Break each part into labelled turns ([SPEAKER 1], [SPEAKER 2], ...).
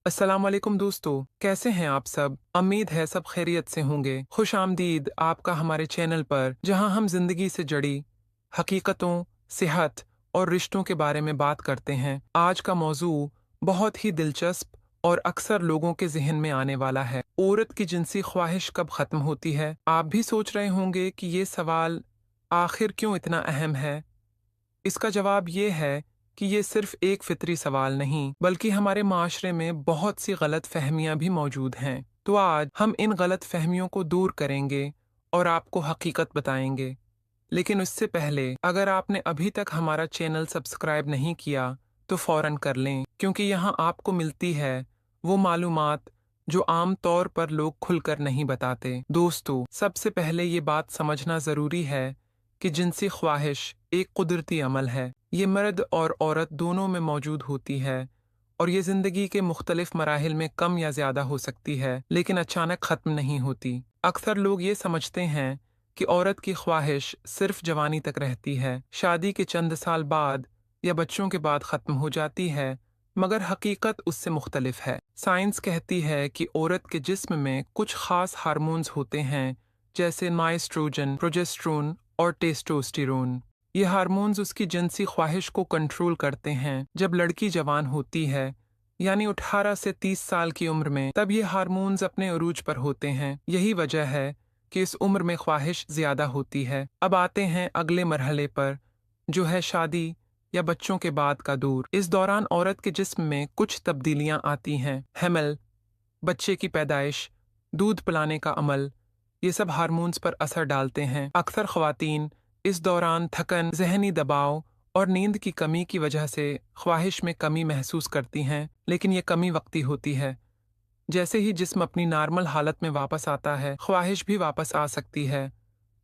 [SPEAKER 1] अस्सलाम वालेकुम दोस्तों, कैसे हैं आप सब? उम्मीद है सब खैरियत से होंगे। खुश आमदीद आपका हमारे चैनल पर, जहां हम जिंदगी से जुड़ी हकीकतों, सेहत और रिश्तों के बारे में बात करते हैं। आज का मौजू बहुत ही दिलचस्प और अक्सर लोगों के जहन में आने वाला है। औरत की जिनसी ख्वाहिश कब खत्म होती है? आप भी सोच रहे होंगे कि ये सवाल आखिर क्यों इतना अहम है। इसका जवाब ये है कि ये सिर्फ एक फितरी सवाल नहीं, बल्कि हमारे माशरे में बहुत सी गलत फहमियाँ भी मौजूद हैं। तो आज हम इन गलत फहमियों को दूर करेंगे और आपको हकीकत बताएंगे। लेकिन उससे पहले अगर आपने अभी तक हमारा चैनल सब्सक्राइब नहीं किया तो फौरन कर लें, क्योंकि यहाँ आपको मिलती है वो मालूमात जो आम तौर पर लोग खुलकर नहीं बताते। दोस्तों, सबसे पहले ये बात समझना ज़रूरी है कि जिनसी ख्वाहिश एक कुदरती अमल है। ये मर्द और औरत दोनों में मौजूद होती है और ये ज़िंदगी के मुख्तलिफ मराहिल में कम या ज़्यादा हो सकती है, लेकिन अचानक ख़त्म नहीं होती। अक्सर लोग ये समझते हैं कि औरत की ख्वाहिश सिर्फ जवानी तक रहती है, शादी के चंद साल बाद या बच्चों के बाद ख़त्म हो जाती है, मगर हकीकत उससे मुख्तलिफ है। साइंस कहती है कि औरत के जिस्म में कुछ ख़ास हार्मोन्स होते हैं, जैसे नाइस्ट्रोजन, प्रोजेस्टेरोन और टेस्टोस्टेरोन। ये हार्मोन्स उसकी जिनसी ख्वाहिश को कंट्रोल करते हैं। जब लड़की जवान होती है, यानी 18 से 30 साल की उम्र में, तब ये हार्मोन्स अपने अरूज पर होते हैं। यही वजह है कि इस उम्र में ख्वाहिश ज़्यादा होती है। अब आते हैं अगले मरहले पर, जो है शादी या बच्चों के बाद का दौर। इस दौरान औरत के जिस्म में कुछ तब्दीलियां आती हैं। हैमल, बच्चे की पैदाइश, दूध पिलाने का अमल, ये सब हार्मोन्स पर असर डालते हैं। अक्सर ख्वातीन इस दौरान थकन, जहनी दबाव और नींद की कमी की वजह से ख्वाहिश में कमी महसूस करती हैं, लेकिन ये कमी वक्ती होती है। जैसे ही जिस्म अपनी नॉर्मल हालत में वापस आता है, ख्वाहिश भी वापस आ सकती है।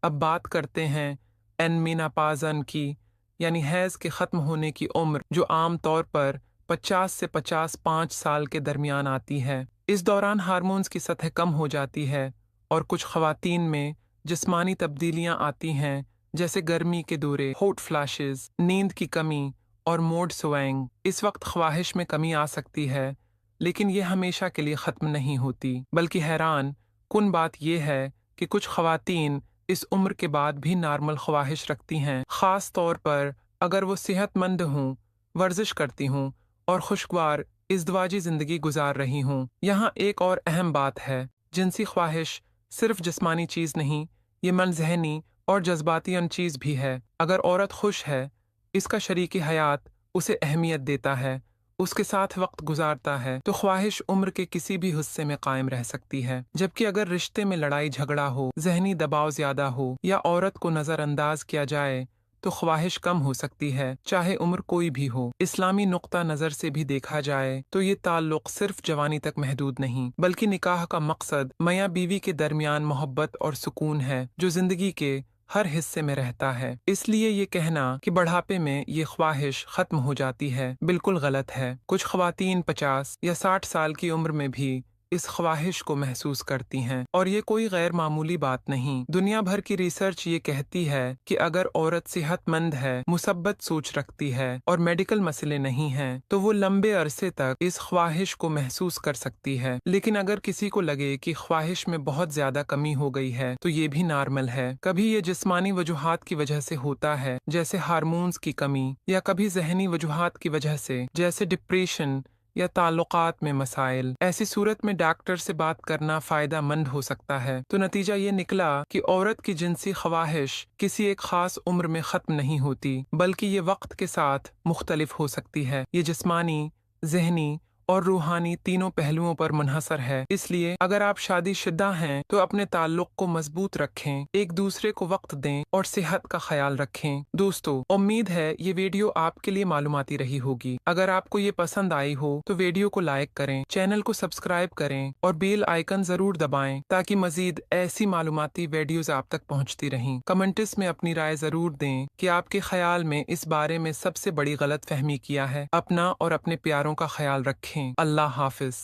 [SPEAKER 1] अब बात करते हैं एनमीनापाज़न की, यानी हैज़ के ख़त्म होने की उम्र, जो आम तौर पर 50 से 55 साल के दरमियान आती है। इस दौरान हार्मोन्स की सतह कम हो जाती है और कुछ ख़वातीन में जिस्मानी तब्दीलियां आती हैं, जैसे गर्मी के दौरे, हॉट फ्लैशेस, नींद की कमी और मूड स्विंग। इस वक्त ख्वाहिश में कमी आ सकती है, लेकिन ये हमेशा के लिए ख़त्म नहीं होती। बल्कि हैरान कुन बात यह है कि कुछ ख़वातीन इस उम्र के बाद भी नॉर्मल ख्वाहिश रखती हैं, ख़ास तौर पर अगर वो सेहतमंद हों, वर्जिश करती हों और खुशगवार इज़्दवाजी ज़िंदगी गुजार रही हों। यहाँ एक और अहम बात है, जिनसी ख्वाहिश सिर्फ जिस्मानी चीज़ नहीं, ये मन, जहनी और जज्बाती चीज़ भी है। अगर औरत खुश है, इसका शरीक हयात उसे अहमियत देता है, उसके साथ वक्त गुजारता है, तो ख्वाहिश उम्र के किसी भी हिस्से में कायम रह सकती है। जबकि अगर रिश्ते में लड़ाई झगड़ा हो, जहनी दबाव ज्यादा हो या औरत को नज़रअंदाज किया जाए, तो ख्वाहिश कम हो सकती है, चाहे उम्र कोई भी हो। इस्लामी नुक्ता नज़र से भी देखा जाए तो ये ताल्लुक सिर्फ जवानी तक महदूद नहीं, बल्कि निकाह का मकसद मियाँ बीवी के दरमियान मोहब्बत और सुकून है, जो जिंदगी के हर हिस्से में रहता है। इसलिए ये कहना कि बढ़ापे में ये ख्वाहिश खत्म हो जाती है, बिल्कुल गलत है। कुछ ख्वातीन 50 या 60 साल की उम्र में भी इस ख्वाहिश को महसूस करती हैं, और ये कोई गैर मामूली बात नहीं। दुनिया भर की रिसर्च ये कहती है कि अगर औरत सेहतमंद है, मुसब्बत सोच रखती है और मेडिकल मसले नहीं हैं, तो वो लंबे अरसे तक इस ख्वाहिश को महसूस कर सकती है। लेकिन अगर किसी को लगे कि ख्वाहिश में बहुत ज्यादा कमी हो गई है, तो ये भी नॉर्मल है। कभी ये जिस्मानी वजूहात की वजह से होता है, जैसे हार्मोन्स की कमी, या कभी जहनी वजूहात की वजह से, जैसे डिप्रेशन या ताल्लुकात में मसाइल। ऐसी सूरत में डॉक्टर से बात करना फ़ायदा मंद हो सकता है। तो नतीजा ये निकला कि औरत की जिनसी ख्वाहिश किसी एक ख़ास उम्र में ख़त्म नहीं होती, बल्कि ये वक्त के साथ मुख्तलिफ हो सकती है। ये जिस्मानी, जहनी और रूहानी तीनों पहलुओं पर मुनहसर है। इसलिए अगर आप शादीशुदा हैं तो अपने ताल्लुक को मजबूत रखें, एक दूसरे को वक्त दें और सेहत का ख्याल रखें। दोस्तों, उम्मीद है ये वीडियो आपके लिए मालूमाती रही होगी। अगर आपको ये पसंद आई हो तो वीडियो को लाइक करें, चैनल को सब्सक्राइब करें और बेल आइकन जरूर दबाएं, ताकि मजीद ऐसी मालूमाती वीडियोस आप तक पहुंचती रहें। कमेंट्स में अपनी राय जरूर दें कि आपके ख्याल में इस बारे में सबसे बड़ी गलत फहमी किया है। अपना और अपने प्यारों का ख्याल रखें। अल्लाह हाफिज।